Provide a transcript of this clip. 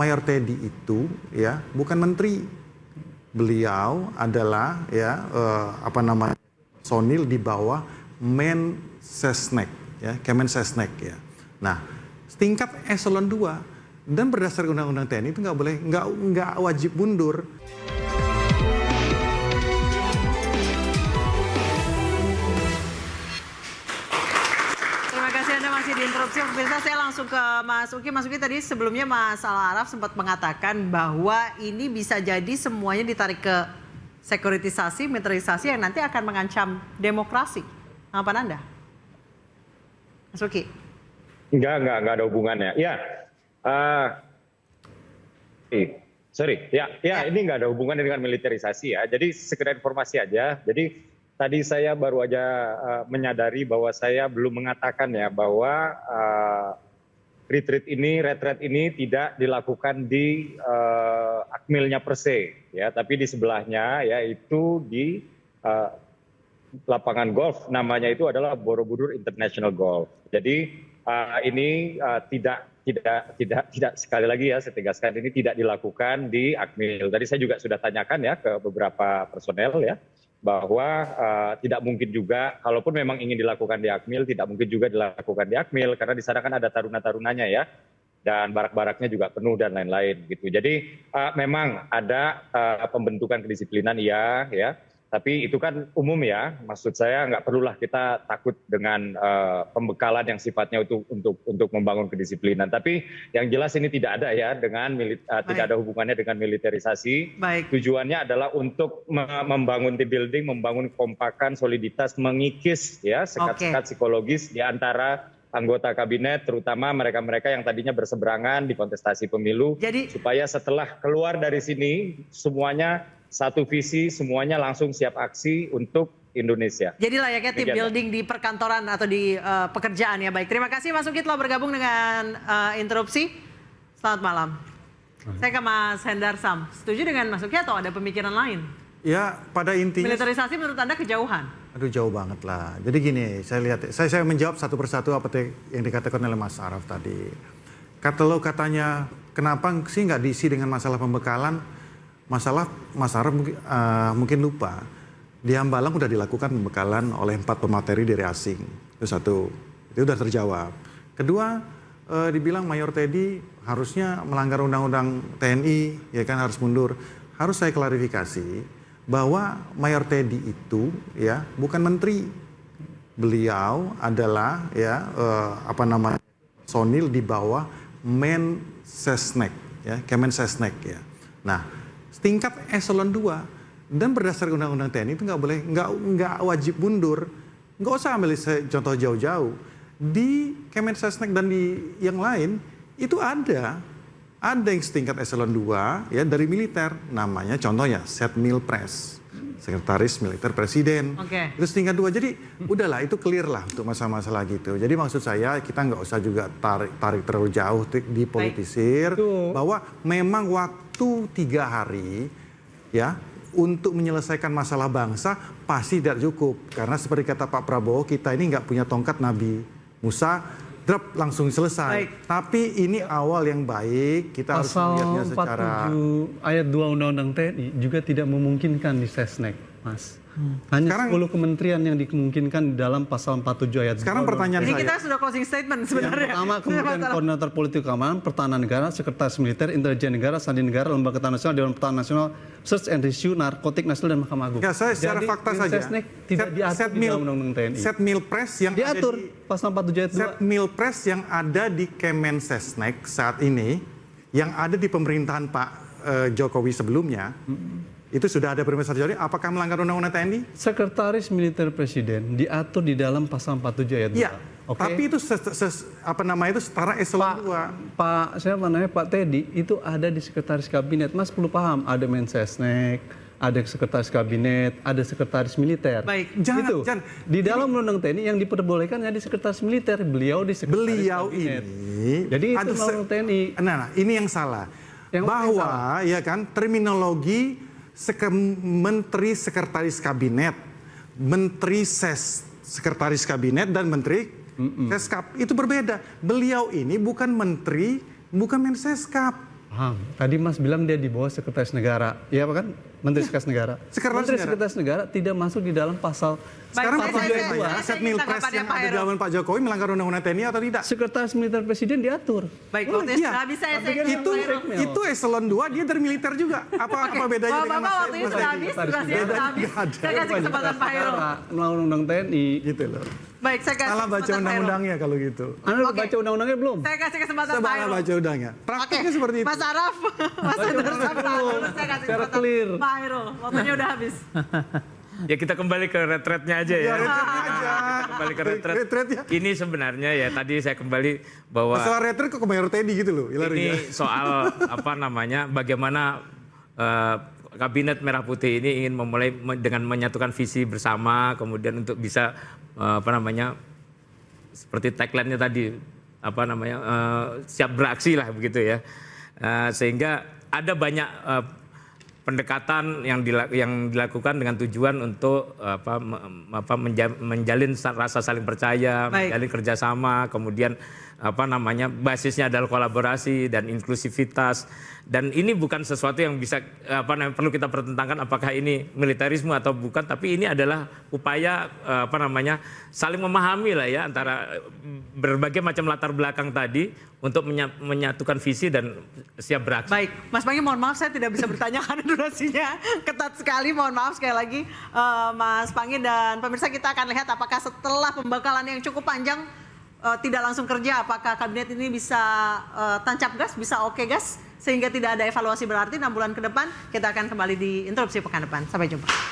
Mayor Teddy itu ya bukan menteri. Beliau adalah ya personil di bawah Mensesnek ya, Kemensesnek ya. Nah, tingkat eselon 2 dan berdasarkan undang-undang TNI itu nggak wajib mundur. Diinterupsi, pemirsa, saya langsung ke Mas Uki. Mas Uki, tadi sebelumnya Mas Al-Araf sempat mengatakan bahwa ini bisa jadi semuanya ditarik ke sekuritisasi, militerisasi yang nanti akan mengancam demokrasi. Apa Anda? Mas Uki? Enggak ada hubungannya. Ya, ini enggak ada hubungannya dengan militerisasi ya. Jadi sekedar informasi aja. Jadi tadi saya baru aja menyadari bahwa saya belum mengatakan ya bahwa retreat ini tidak dilakukan di Akmilnya per se ya, tapi di sebelahnya yaitu di lapangan golf, namanya itu adalah Borobudur International Golf. Jadi ini tidak sekali lagi ya, saya tegaskan ini tidak dilakukan di Akmil. Tadi saya juga sudah tanyakan ya ke beberapa personel ya, bahwa tidak mungkin juga, kalaupun memang ingin dilakukan di Akmil, tidak mungkin juga dilakukan di Akmil, karena di sana kan ada taruna-tarunanya ya, dan barak-baraknya juga penuh dan lain-lain gitu. Jadi memang ada pembentukan kedisiplinan iya ya, tapi itu kan umum ya, maksud saya nggak perlulah kita takut dengan pembekalan yang sifatnya untuk membangun kedisiplinan. Tapi yang jelas ini tidak ada ya dengan tidak ada hubungannya dengan militerisasi. Tujuannya adalah untuk membangun team building, membangun kompakan, soliditas, mengikis ya sekat-sekat psikologis di antara anggota kabinet, terutama mereka-mereka yang tadinya berseberangan di kontestasi pemilu, supaya setelah keluar dari sini semuanya satu visi, semuanya langsung siap aksi untuk Indonesia. Jadi layaknya team building di perkantoran atau di pekerjaan ya. Baik, terima kasih Mas Uki telah bergabung dengan Interupsi. Selamat malam. Saya ke Mas Hendar Sam. Setuju dengan Mas Uki atau ada pemikiran lain? Ya, pada intinya militerisasi menurut Anda kejauhan? Aduh, jauh banget lah. Jadi gini, saya menjawab satu persatu apa yang dikatakan oleh Mas Araf tadi. Kalau katanya kenapa sih nggak diisi dengan masalah pembekalan? Mas Araf mungkin lupa, di Hambalang udah dilakukan pembekalan oleh 4 pemateri dari asing. Itu satu, itu udah terjawab. Kedua, dibilang Mayor Teddy harusnya melanggar undang-undang TNI, ya kan harus mundur. Harus saya klarifikasi bahwa Mayor Teddy itu ya bukan menteri. Beliau adalah ya personil di bawah Mensesnek ya, Kemensesnek ya. Nah, tingkat eselon 2 dan berdasarkan undang-undang TNI itu nggak wajib mundur. Nggak usah ambil contoh jauh-jauh. Di Kemensesnek dan di yang lain itu ada yang setingkat eselon 2 ya dari militer, namanya contohnya Setmilpres, Sekretaris Militer Presiden. Itu setingkat 2. Jadi udahlah, itu clear lah untuk masalah-masalah gitu. Jadi maksud saya kita nggak usah juga tarik terlalu jauh dipolitisir. Bahwa memang waktu 3 hari ya untuk menyelesaikan masalah bangsa pasti tidak cukup. Karena seperti kata Pak Prabowo, kita ini nggak punya tongkat Nabi Musa, drop langsung selesai. Tapi ini awal yang baik, kita harus melihatnya secara... Pasal 47 ayat 2 Undang-Undang TNI juga tidak memungkinkan di Sesnek, Mas. Hanya sekarang, 10 kementerian yang dimungkinkan dalam pasal 47 ayat 2. Sekarang pertanyaan saya. Ini kita sudah closing statement sebenarnya. Yang pertama, Kementerian Koordinator Politik Keamanan, Pertahanan Negara, Sekretaris Militer, Intelijen Negara, Sandi Negara, Lembaga Pertahanan Nasional, Dewan Pertahanan Nasional, Search and Rescue, Narkotik Nasional, dan Mahkamah Agung. Ya, saya secara fakta saja. Sesnek tidak diatur di dalam Undang-Undang TNI. Setmilpres yang diatur, ada di pasal 47 ayat 2. Setmilpres yang ada di Kemensesnek saat ini, yang ada di pemerintahan Pak Jokowi sebelumnya, itu sudah ada perintah terjadi, apakah melanggar undang-undang TNI? Sekretaris Militer Presiden diatur di dalam pasal 47 ayat 2. Ya, tapi itu itu setara eselon 2. Pak Teddy itu ada di Sekretaris Kabinet. Mas perlu paham, ada Mensesnek, ada Sekretaris Kabinet, ada Sekretaris Militer. Baik, jangan. Di dalam undang-undang TNI yang diperbolehkan ya di Sekretaris Militer, beliau di Sekretaris Kabinet. Jadi itu undang-undang TNI. Nah, ini yang salah. Bahwa ya kan terminologi Menteri Sekretaris Kabinet, Menteri Sekretaris Kabinet dan Menteri Seskap itu berbeda. Beliau ini bukan menteri, bukan Menseskap. Paham. Tadi Mas bilang dia di bawah Sekretaris Negara. Iya kan? Menteri Sekretaris Negara. Sekretaris Negara tidak masuk di dalam pasal Sekarang Baik, pasal saya- 22 set Milpres tanggapannya yang Pak ada di Heru. zaman Pak Jokowi melanggar undang-undang TNI atau tidak? Sekretaris Militer Presiden diatur. Baik, Oh, waktunya iya. sudah habis saya Tapi kan ke Itu Pak Heru. itu eselon 2 dia dari militer juga. Apa bedanya dengan Bapak, Mas waktunya sudah habis, durasinya sudah habis. Saya kasih kesempatan Pak Heru. Melawan undang TNI. gitu loh. Baik, saya kasih Salah baca kesempatan Pak Heru. undang-undangnya kalau gitu. Anda udah Oke. baca undang-undangnya belum? Saya kasih kesempatan Pak Salah Heru. baca undangnya. Oke, Praktiknya seperti itu. Mas Araf, Mas Hendra Sabta, saya kasih Secara kesempatan clear. Pak Heru. Waktunya udah habis. Ya kita kembali ke retretnya aja Ya, ya. retretnya aja. Kembali ke retret. Retretnya. Ini sebenarnya ya tadi saya kembali bahwa Masalah retret kok ke Mayor Teddy gitu loh. Hilarinya. ini soal apa namanya bagaimana Kabinet Merah Putih ini ingin memulai dengan menyatukan visi bersama, kemudian untuk bisa apa namanya seperti tagline-nya tadi apa namanya siap beraksi lah begitu ya. Sehingga ada banyak pendekatan yang dilakukan dengan tujuan untuk menjalin rasa saling percaya, Baik. menjalin kerjasama, kemudian apa namanya basisnya adalah kolaborasi dan inklusivitas, dan ini bukan sesuatu yang bisa apa namanya perlu kita pertentangkan apakah ini militerisme atau bukan, tapi ini adalah upaya apa namanya saling memahami lah ya antara berbagai macam latar belakang tadi untuk menyatukan visi dan siap beraksi. Baik, Mas Pangi, mohon maaf saya tidak bisa bertanya karena durasinya ketat sekali. Mohon maaf sekali lagi, Mas Pangi dan pemirsa, kita akan lihat apakah setelah pembekalan yang cukup panjang tidak langsung kerja, apakah kabinet ini bisa tancap gas, bisa oke gas, sehingga tidak ada evaluasi berarti 6 bulan ke depan. Kita akan kembali di interupsi pekan depan. Sampai jumpa.